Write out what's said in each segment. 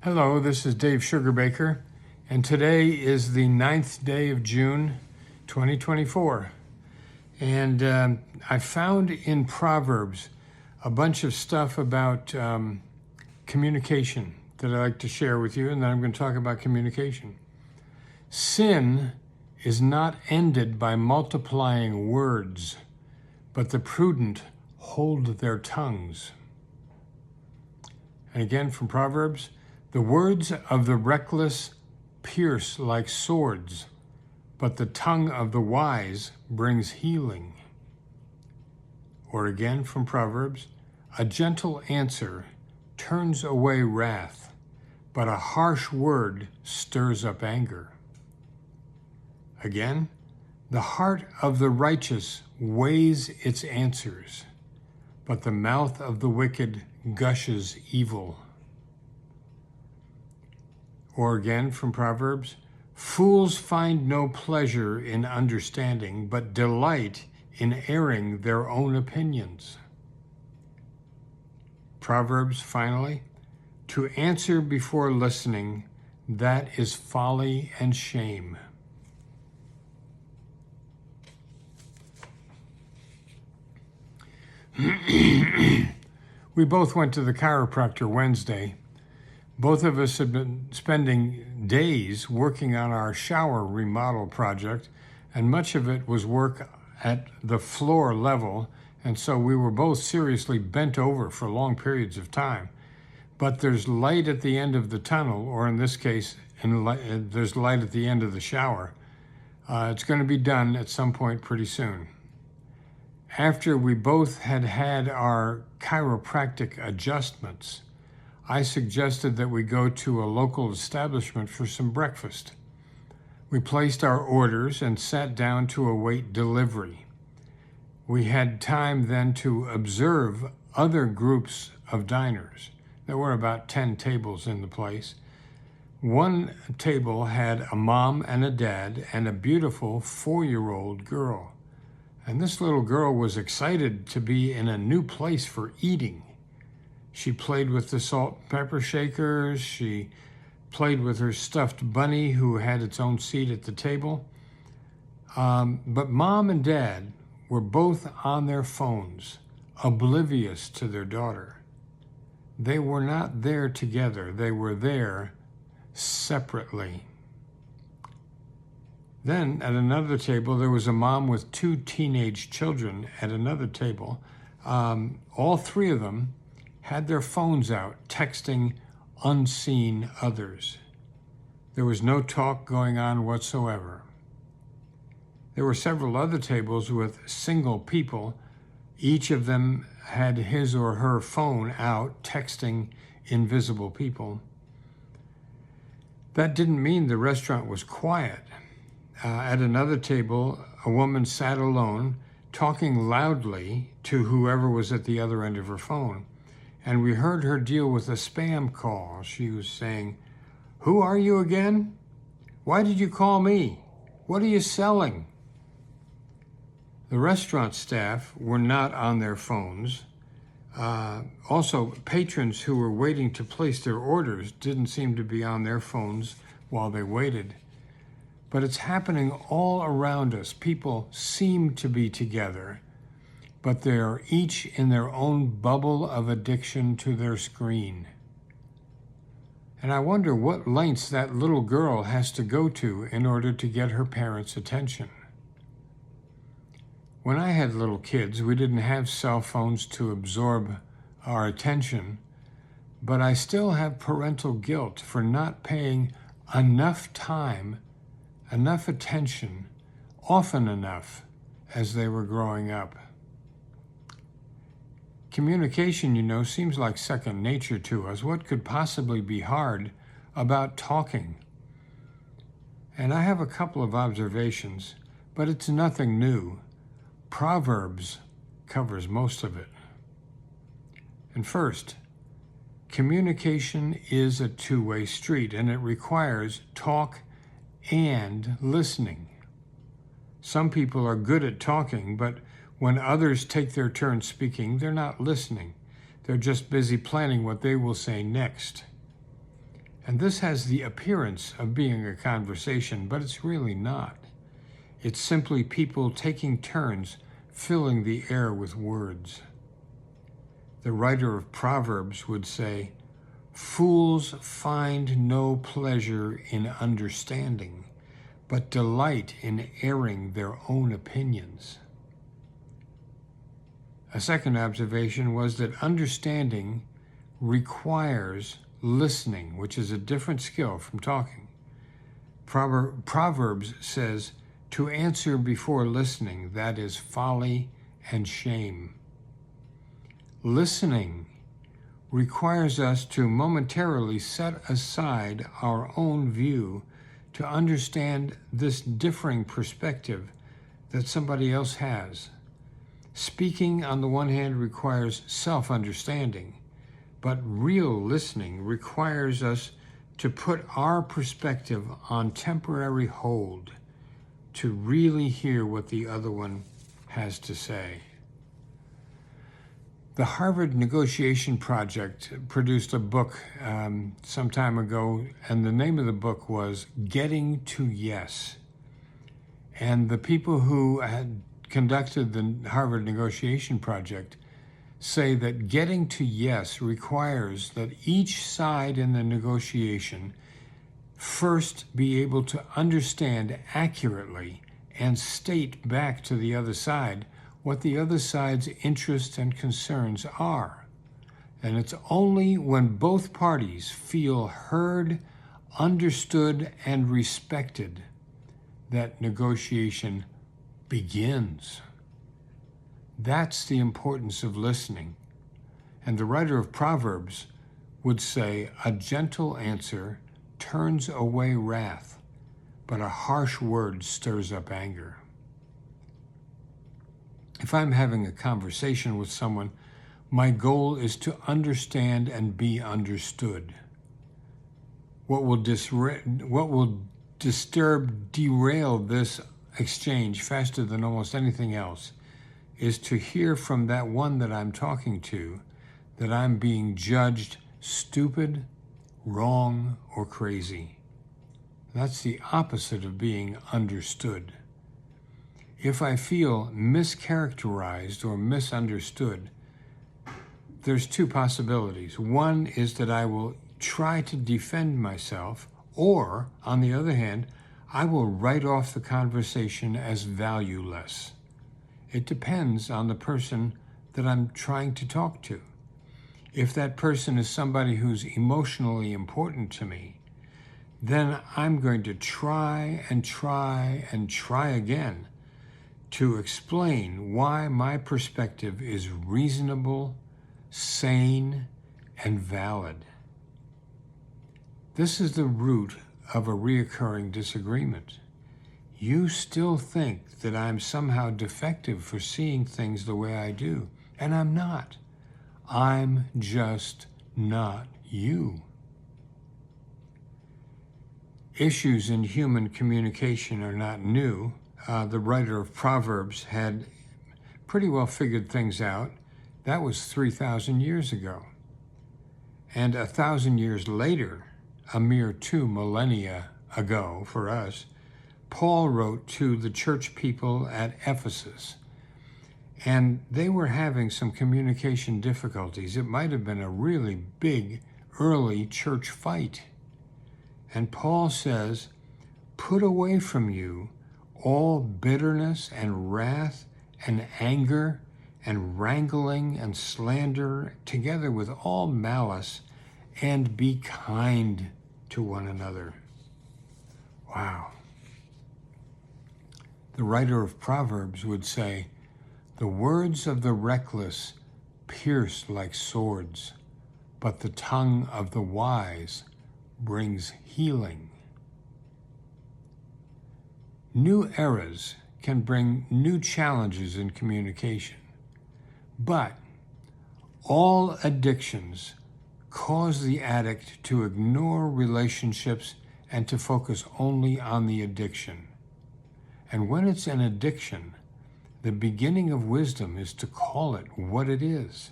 Hello, this is Dave Sugarbaker, and today is the 9th day of June, 2024. And I found in Proverbs a bunch of stuff about communication that I'd like to share with you, and then I'm going to talk about communication. Sin is not ended by multiplying words, but the prudent hold their tongues. And again from Proverbs, the words of the reckless pierce like swords, but the tongue of the wise brings healing. Or again from Proverbs, a gentle answer turns away wrath, but a harsh word stirs up anger. Again, the heart of the righteous weighs its answers, but the mouth of the wicked gushes evil. Or again from Proverbs, fools find no pleasure in understanding, but delight in airing their own opinions. Proverbs, finally, to answer before listening, that is folly and shame. We both went to the chiropractor Wednesday. Both of us have been spending days working on our shower remodel project, and much of it was work at the floor level, and so we were both seriously bent over for long periods of time. But there's light at the end of the tunnel, or in this case, there's light at the end of the shower. It's going to be done at some point pretty soon. After we both had our chiropractic adjustments, I suggested that we go to a local establishment for some breakfast. We placed our orders and sat down to await delivery. We had time then to observe other groups of diners. There were about 10 tables in the place. One table had a mom and a dad and a beautiful 4-year-old girl. And this little girl was excited to be in a new place for eating. She played with the salt and pepper shakers. She played with her stuffed bunny who had its own seat at the table. But mom and dad were both on their phones, oblivious to their daughter. They were not there together. They were there separately. Then at another table, there was a mom with 2 teenage children at another table. All 3 of them had their phones out, texting unseen others. There was no talk going on whatsoever. There were several other tables with single people. Each of them had his or her phone out, texting invisible people. That didn't mean the restaurant was quiet. At another table, a woman sat alone, talking loudly to whoever was at the other end of her phone. And we heard her deal with a spam call. She was saying, "Who are you again? Why did you call me? What are you selling?" The restaurant staff were not on their phones. Also, patrons who were waiting to place their orders didn't seem to be on their phones while they waited. But it's happening all around us. People seem to be together, but they are each in their own bubble of addiction to their screen. And I wonder what lengths that little girl has to go to in order to get her parents' attention. When I had little kids, we didn't have cell phones to absorb our attention, but I still have parental guilt for not paying enough time, enough attention, often enough as they were growing up. Communication, seems like second nature to us. What could possibly be hard about talking? And I have a couple of observations, but it's nothing new. Proverbs covers most of it. And first, communication is a two-way street, and it requires talk and listening. Some people are good at talking, but when others take their turn speaking, they're not listening. They're just busy planning what they will say next. And this has the appearance of being a conversation, but it's really not. It's simply people taking turns filling the air with words. The writer of Proverbs would say, "Fools find no pleasure in understanding, but delight in airing their own opinions." A second observation was that understanding requires listening, which is a different skill from talking. Proverbs says, "To answer before listening, that is folly and shame." Listening requires us to momentarily set aside our own view to understand this differing perspective that somebody else has. Speaking, on the one hand, requires self-understanding, but real listening requires us to put our perspective on temporary hold, to really hear what the other one has to say. The Harvard Negotiation Project produced a book some time ago, and the name of the book was Getting to Yes. And the people who had conducted the Harvard Negotiation Project say that getting to yes requires that each side in the negotiation first be able to understand accurately and state back to the other side what the other side's interests and concerns are. And it's only when both parties feel heard, understood, and respected that negotiation begins. That's the importance of listening. And the writer of Proverbs would say, "A gentle answer turns away wrath, but a harsh word stirs up anger." If I'm having a conversation with someone, my goal is to understand and be understood. What will derail this exchange faster than almost anything else is to hear from that one that I'm talking to that I'm being judged stupid, wrong, or crazy. That's the opposite of being understood. If I feel mischaracterized or misunderstood, there's two possibilities. One is that I will try to defend myself, or, on the other hand, I will write off the conversation as valueless. It depends on the person that I'm trying to talk to. If that person is somebody who's emotionally important to me, then I'm going to try and try and try again to explain why my perspective is reasonable, sane, and valid. This is the root of a reoccurring disagreement. You still think that I'm somehow defective for seeing things the way I do, and I'm not. I'm just not you. Issues in human communication are not new. The writer of Proverbs had pretty well figured things out. That was 3,000 years ago. And 1,000 years later, a mere 2 millennia ago for us, Paul wrote to the church people at Ephesus. And they were having some communication difficulties. It might have been a really big early church fight. And Paul says, "Put away from you all bitterness and wrath and anger and wrangling and slander, together with all malice, and be kind to one another." Wow. The writer of Proverbs would say, "The words of the reckless pierce like swords, but the tongue of the wise brings healing." New eras can bring new challenges in communication, but all addictions cause the addict to ignore relationships and to focus only on the addiction. And when it's an addiction, the beginning of wisdom is to call it what it is.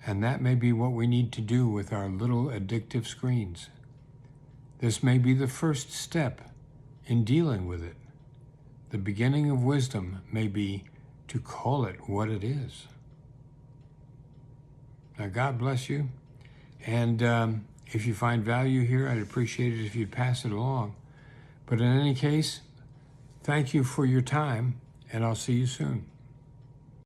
And that may be what we need to do with our little addictive screens. This may be the first step in dealing with it. The beginning of wisdom may be to call it what it is. Now, God bless you. And if you find value here, I'd appreciate it if you'd pass it along. But in any case, thank you for your time, and I'll see you soon.